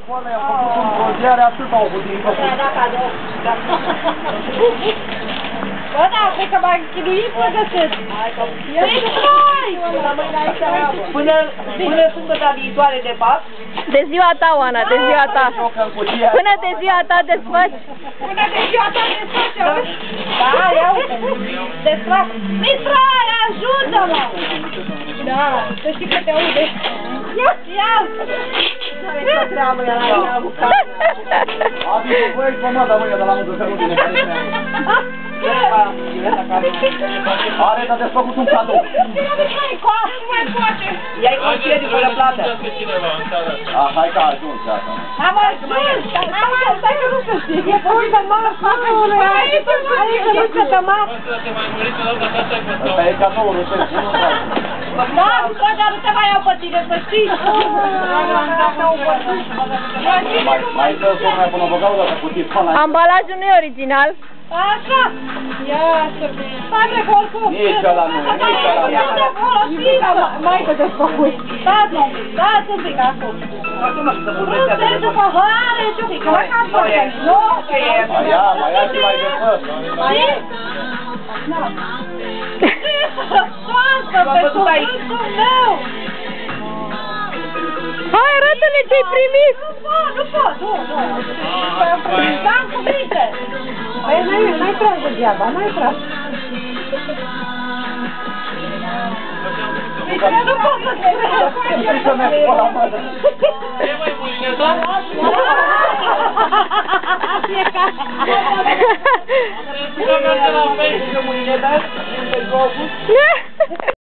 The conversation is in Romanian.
Goală, i-am făcut un proziare, atât au putin făcut. Bă, da, cred că m-a chinuit până găsesc. Până sâmbătă viitoare, de fapt. De ziua ta, Oana, de ziua ta. Până de ziua ta desfaci. Până de ziua ta desfaci, auzi? Da, ia uite. Desfac. Mitrai, ajută-mă! Da, să știi că te aude. Ia! N-aveți o treabă, era la bucat. Adică, băi, pomada, măi, de la muză, că nu vine pe mine. Are, dar te-ați făcut un cadou. Nu mai poate. Ia-i concediu fără plată. Hai că a ajuns, gata. Am ajuns! Stai că nu se știe. E uite, marșului. Aici nu se tăma. Ăsta e cadoul, nu știu, nu știu. Da, dar nu te mai iau pe tine, să știi. Mai dă să mai până băgau, dar să puteți până la... Ambalajul nu e original. Așa. Ia să vezi. Stai de oricum. Nici ăla nu, nici ăla nu. Mai că te-ți făcut. Stați un pic acum. Nu te după vare, ce-o pic, la capă. Nu, că e. Mai ia și mai de fă. Știi? Da. Soasă, pe sufletul meu. Hai, arată-ne ce-ai primit. Nu pot. Da-mi cuvinte. Păi n-ai tras degeaba, n-ai tras. Nu pot să te vezi. Să merg pe la mână. Ce mai mulineta? Fiecare. Să mergem la Facebook. Mulineta, pe globul.